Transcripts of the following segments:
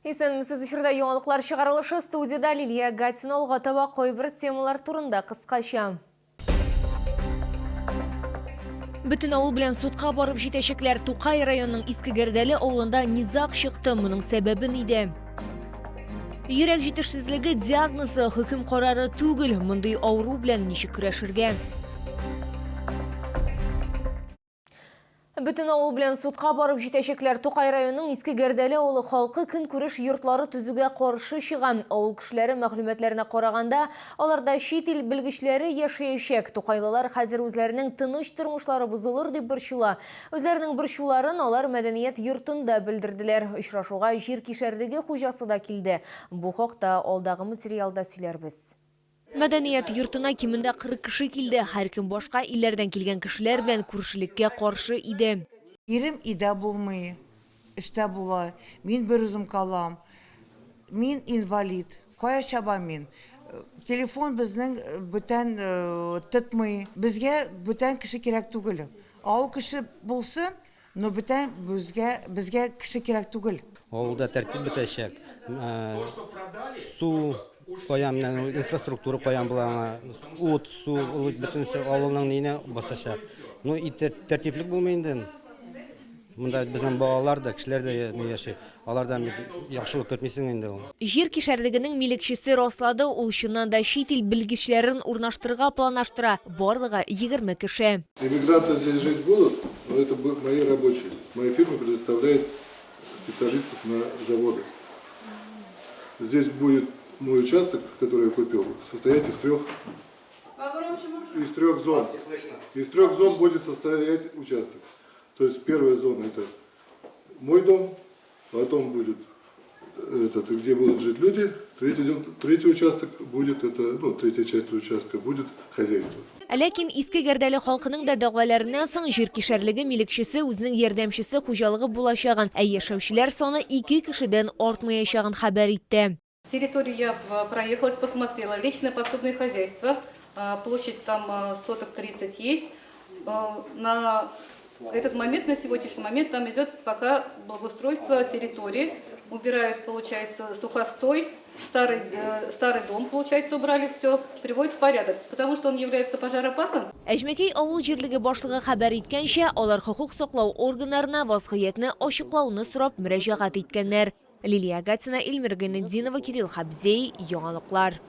Есенімсіз эфирда яңалыклар чыгарылышы студияда Лилия Гатина олғатаба койбір темалар турында кыскача. Бүтін ауыл белән судқа барып җитәчәкләр. Тукай районының Искегердәле авылында низак чыкты. Моның сәбәбе нидә? Йөрәк җитешсезлеге диагнозы хөкем карары түгел. Мондый авыру белән ничек көрәшергә? Бүтін ауыл белән судқа барып җитәчәкләр. Тукай районының Искегердәле авылы халкы көн күреш йортлары төзүгә каршы чыган. Авыл кешеләре мәгълүматларына караганда, аларда чит ил белгечләре яшәячәк. Тукайлылар хәзер үзләренең тыныч тормышлары бозылыр дип борчыла. Үзләренең борчуларын алар мәдәният йортында белдерделәр. Очрашуга җир кишәрлеге хуҗасы да килде. Бу хакта алдагы материалда сөйләрбез. Мәдәният йортына кимендә 40 кеше килде. Һәркем башка илләрдән килгән кешеләр белән күршелеккә каршы иде. Ирем иде булмый, эштә була. Мин бер үзем калам. Мин инвалид. Кая чабам мин? Телефон безнең бүтән тотмый. Безгә бүтән кеше кирәк түгел. Авыл кеше булсын, но бүтән безгә кеше кирәк түгел. Авылда тәртип бетәчәк. Су коям, инфраструктура коям була, ут, су, бүтән авылның нинә басачак. Ну и тәртиплек булмый инде. Монда безнең балалар да, кешеләр дә яши. Алардан яхшылык көтмисең инде ул. Җир кишәрлегенең милекчесе раслады, ул чыннан да чит ил белгечләрен урнаштырырга планлаштыра. Барлыгы 20 кеше. Иммигранты здесь жить будут, но это мои рабочие. Моя фирма предоставляет специалистов на заводы. Здесь будет мой участок, который я купил, состоять из трех зон. Из трех зон будет состоять участок. То есть первая зона это мой дом, потом будет этот, где будут жить люди, третий участок будет третья часть участка будет хозяйство. Ләкин Искегердәле халкының да дәгъваларыннан соң җир кишәрлеге милекчесе үзенең ярдәмчесе хуҗалыгы булачагын, ә яшәүчеләр саны 2 кешедән артмаячагын хәбәр итте. Территорию я проехалась, посмотрела. Личное подсобное хозяйство. Площадь там соток 30 есть. На этот момент, на сегодняшний момент, там идет пока благоустройство территории. Убирают, получается, сухостой. Старый дом, получается, убрали все. Приводят в порядок, потому что он является пожароопасным. Әҗмәкәй авыл җирлеге башлыгы хәбәр иткәнчә, алар хокук саклау органнарына вазгыятьне ачыклауны сорап мөрәҗәгать иткәннәр. Лилия Гатина, Эльмира Гайнетдинова, Кирилл Хабзей, яңалыклар.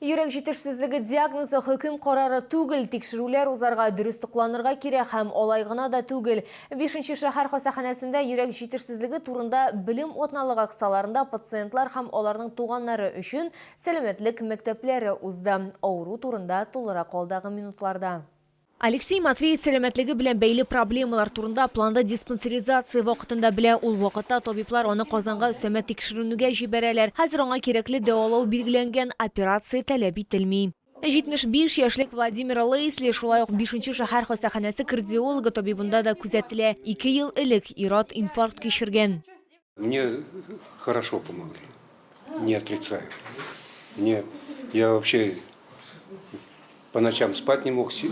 Йөрәк җитешсезлеге диагнозы хөкем карары түгел, тикшерүләр узарга, дөрес тукланырга кирәк һәм алай гына да түгел. 5-нче шәһәр хастаханәсендә йөрәк җитешсезлеге турында белем атналыгы кысаларында пациентлар һәм аларның туганнары өчен сәламәтлек мәктәпләре узды. Авыру турында тулырак алдагы минутларда. Алексей Матвей сәламәтлеге белән бәйле проблемалар турында планда диспансеризация вакытында белә. Ул вакытта табиблар аны Казанга өстәмә тикшерүгә җибәрәләр. Хәзер аңа кирәкле дәвалау билгеләнгән, операция таләп ителми. 75 яшьлек Владимир Лейсли шулай ук 5-нче шәһәр хастаханәсе кардиологы табибында да күзәтелә. 2 ел элек ир-ат инфаркт кичергән. Мне хорошо помогли, не отрицаю. Я вообще по ночам спать не мог, всю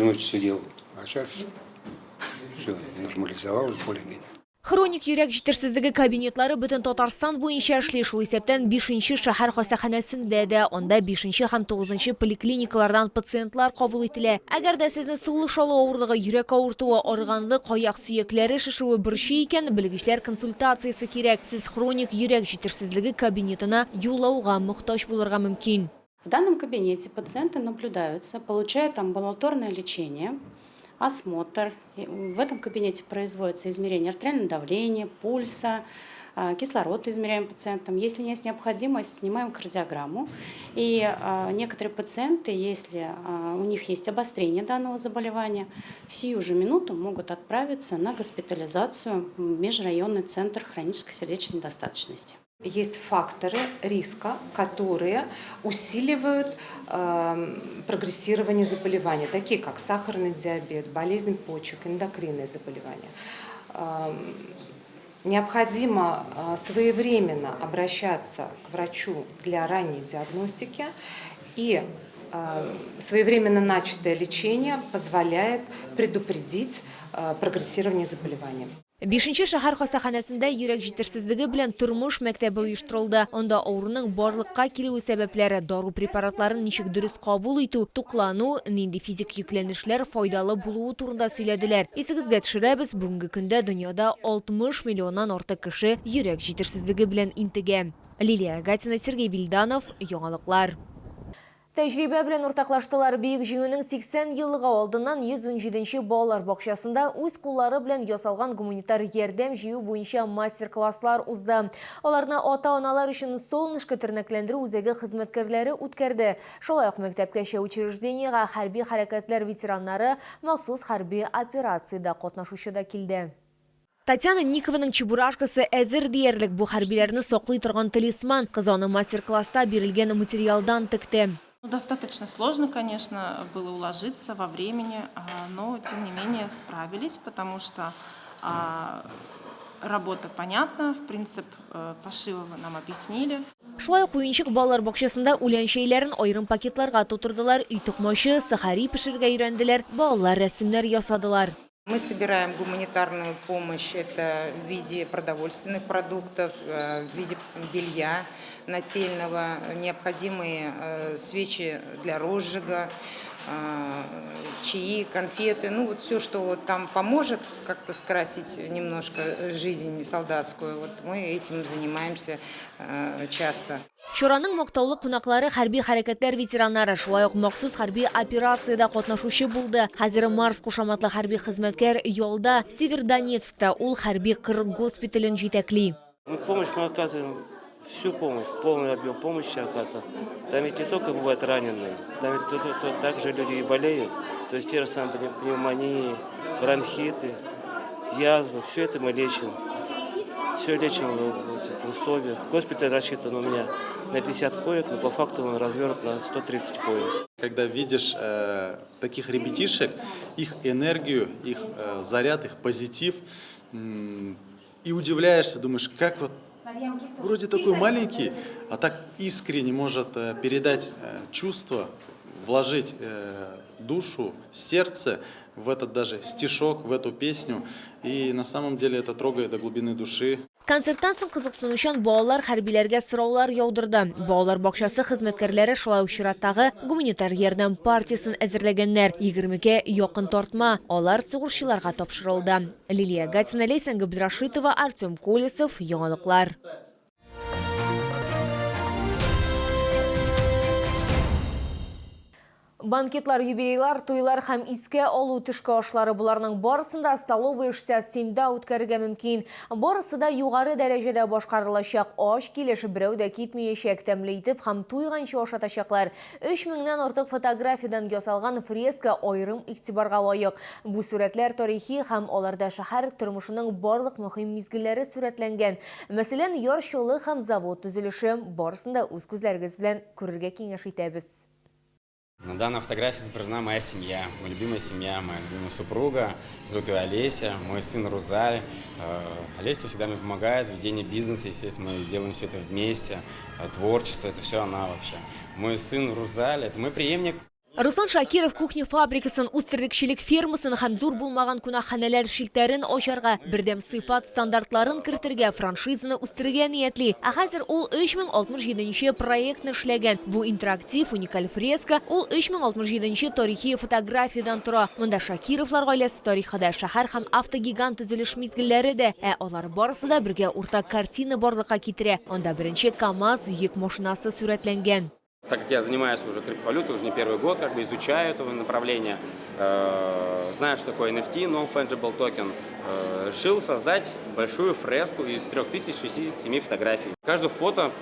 ночь сидел. А сейчас все нормализовалось более-менее. Хроник йөрәк җитешсезлеге кабинетлары бөтен Татарстан буенча эшли. Шул исәптән 5-нче шәһәр хастаханәсендә дә, анда 5-нче һәм 9-нчы поликлиникалардан пациентлар кабул ителә. Әгәр дә сезне сулыш алу авырлыгы, йөрәк авыртуы, арыганлык, аяк сөякләре шешүе борчый икән, белгечләр консультациясе кирәк. Сез хроник йөрәк җитешсезлеге кабинетына юллауга мохтаҗ булырга мөмкин. В данном кабинете пациенты наблюдаются, получают амбулаторное лечение, осмотр. В этом кабинете производится измерение артериального давления, пульса, кислород измеряем пациентам. Если есть необходимость, снимаем кардиограмму. И некоторые пациенты, если у них есть обострение данного заболевания, в сию же минуту могут отправиться на госпитализацию в межрайонный центр хронической сердечной недостаточности. Есть факторы риска, которые усиливают прогрессирование заболевания, такие как сахарный диабет, болезнь почек, эндокринные заболевания. Необходимо своевременно обращаться к врачу для ранней диагностики, и своевременно начатое лечение позволяет предупредить прогрессирование заболевания. 5-нче шәһәр хастаханәсендә йөрәк җитешсезлеге белән тормыш мәктәбе оештырылды. Анда авыруның барлыкка килү сәбәпләре, дару препаратларын ничек дөрес кабул итү, туклану, нинди физик йөкләнешләр файдалы булуы турында сөйләделәр. Исегезгә төшерәбез, бүгенге көндә дөньяда 60 миллионнан артык кеше йөрәк җитешсезлеге белән интегә. Лилия Гатина, Сергей Бильданов, яңалыклар. Тәҗрибә белән уртаклаштылар. Бөек җиңүнең 80 еллыгы алдыннан 117-нче балалар бакчасында үз куллары белән ясалган гуманитар ярдәм җыю буенча мастер-класслар узды. Аларны ата-аналар өчен солнышко тернәкләндерү үзәге хезмәткәрләре үткәрде. Шулай ук мәктәпкәчә учреждениегә хәрби хәрәкәтләр ветераннары махсус хәрби операциядә катнашучы да килде. Татьяна Никованың чебурашкасы әзер диярлек бу хәрбиләрне саклый торган талисман. Кыз аны мастер-класста бирелгән материалдан текте. Достаточно сложно, конечно, было уложиться во времени, но тем не менее справились, потому что работа понятна, принцип пошива нам объяснили. Шулай ук уенчык балалар бакчасында үлән шәйләрен аерым пакетларга тутырдылар, үй тукмачы, сахари пешергә өйрәнделәр, балалар рәсемнәр ясадылар. Мы собираем гуманитарную помощь, это в виде продовольственных продуктов, в виде белья нательного, необходимые свечи для розжига, чаи, конфеты, ну вот все, что вот там поможет как-то скрасить немножко жизнь солдатскую. Вот мы этим занимаемся часто. Чораның мактаулы кунаклары хәрби хәрәкәтләр ветераннары, шулай ук махсус хәрби операциядә катнашучы булды. Хәзер Марс кушаматлы хәрби хезмәткәр ялда Севердонецкта ул хәрби кыр госпитален җитәкли. Помощь мы оказываем, всю помощь, полный объем помощи оказываем. Там ведь не только бывают раненые, там ведь также люди и болеют. То есть те же самые пневмонии, бронхиты, язвы, все это мы лечим. Все лечим в этих условиях. Госпиталь рассчитан у меня на 50 коек, но по факту он развернут на 130 коек. Когда видишь таких ребятишек, их энергию, их заряд, их позитив, и удивляешься, думаешь, как вот вроде такой маленький, а так искренне может передать чувства, вложить душу, сердце в этот даже стишок, в эту песню. И на самом деле это трогает до глубины души. Концерттан соң кызыксынучан балалар хәрбиләргә сораулар яудырды. Балалар бакчасы хезмәткәрләре шулай ук чираттагы гуманитар ярдәм партиясын әзерләгәннәр. 20-гә якын тартма. Алар сугышчыларга тапшырылды. Лилия Гатина, Лейсан Габдрашитова, Артем Колесов, яңалыклар. Банкетлар, юбилейлар, туйлар һәм искә алу төшке ашлары буларның барысында столовая 67-дә үткәрергә мөмкин. Барысы да югары дәрәҗәдә башкарылачак. Аш килеш берәү дә китмәячәк, тәмле итеп һәм туйганчы ашатачаклар. 3000-нән артык фотографиядан ясалган фреска аерым игътибарга лаек. Бу сурәтләр тарихи һәм аларда шәһәр тормышының барлык мөһим мизгелләре сурәтләнгән. Мәсәлән, ярчылы һәм завод төзелеше барысында үз күзләрегез белән күрергә киңәш итәбез. На данной фотографии изображена моя семья, моя любимая супруга, зовут ее Олеся, мой сын Рузаль. Олеся всегда мне помогает в ведении бизнеса, естественно, мы делаем все это вместе, творчество, это все она вообще. Мой сын Рузаль, это мой преемник. Руслан Шакиров кухня фабрикасын, үстерлекчелек фермасын һәм зур булмаган кунакханәләр шелтәрен ачарга, бердәм сыйфат стандартларын кертергә, франшизаны үстерергә ниятли. Хәзер ул 3067-нче проектны эшләгән. Бу интерактив, уникаль фреска, ул 3067-нче тарихи фотографиядан тора. Монда Шакировлар гаиләсе тарихында шәһәр һәм автогигант төзелеш мизгелләре дә, алар барысы да бергә уртак картина барлыкка китерә. Анда беренче КАМАЗ йөк машинасы сурәтләнгән. Так как я занимаюсь уже криптовалютой, уже не первый год, как бы изучаю это направление, знаю, что такое NFT, Non-Fungible Token, решил создать большую фреску из 3067 фотографий. Каждое фото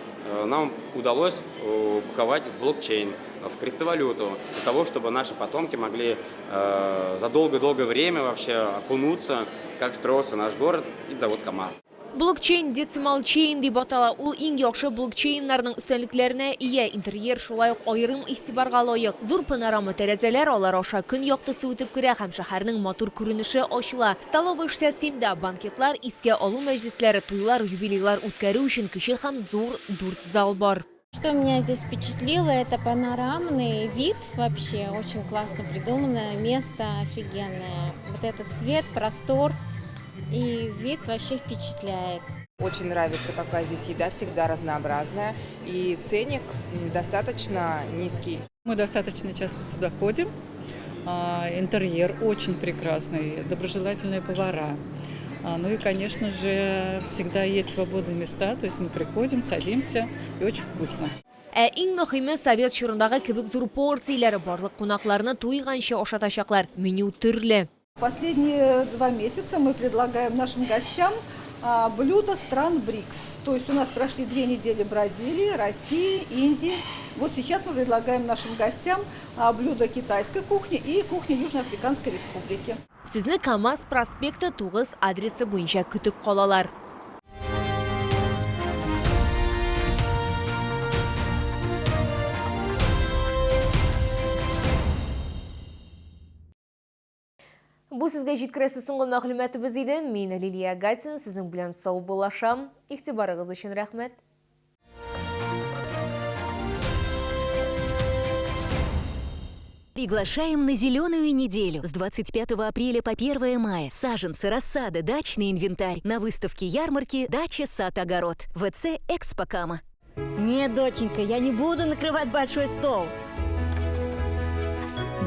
нам удалось упаковать в блокчейн, в криптовалюту, для того, чтобы наши потомки могли за долгое-долгое время вообще окунуться, как строился наш город и завод КАМАЗ. Блокчейн, децимал чейн дип атала, ул иң яхшы блокчейннарның өстенлекләренә ия, интерьер шулай ук аерым игътибарга лаек. Зур панорама тәрәзәләр, алар аша көн яктысы үтеп керә һәм шәһәрнең матур күренеше ачыла. Столовая 67-дә банкетлар, искә алу мәҗлесләре, туйлар, юбилейлар үткәрү өчен кече һәм зур 4 зал бар. Что меня здесь впечатлило, это панорамный вид, вообще очень классно придуманное, место офигенное. Вот этот свет, простор, И вид вообще впечатляет. Очень нравится, какая здесь еда, всегда разнообразная. И ценник достаточно низкий. Мы достаточно часто сюда ходим. Интерьер очень прекрасный, доброжелательные повара. Ну и, конечно же, всегда есть свободные места, то есть мы приходим, садимся, и очень вкусно. Иң мөһиме совет чорындагы кебек зур порцияләре барлык кунакларны туйганча ашатачаклар. Меню төрле. Последние 2 месяца мы предлагаем нашим гостям блюда стран БРИКС. То есть у нас прошли 2 недели Бразилии, России, Индии. Вот сейчас мы предлагаем нашим гостям блюда китайской кухни и кухни Южноафриканской Республики. Сезне КамАЗ проспекты 9 адресы буенча көтүп калалар. Бу сезгә җиткерәсе соңгы мәгълүматыбыз иде. Мин Лилия Гатин, сезнең белән сау булашам. Игътибарыгыз өчен рәхмәт. Приглашаем на зеленую неделю с 25 апреля по 1 мая. Саженцы, рассада, дачный инвентарь на выставке ярмарки «Дача, сад, огород». ВЦ «Экспокама». Нет, доченька, я не буду накрывать большой стол.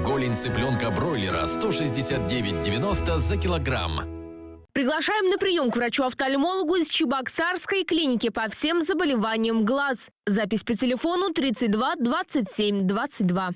Голень цыпленка-бройлера 169,90 за килограмм. Приглашаем на прием к врачу-офтальмологу из Чебоксарской клиники по всем заболеваниям глаз. Запись по телефону 32 27 22.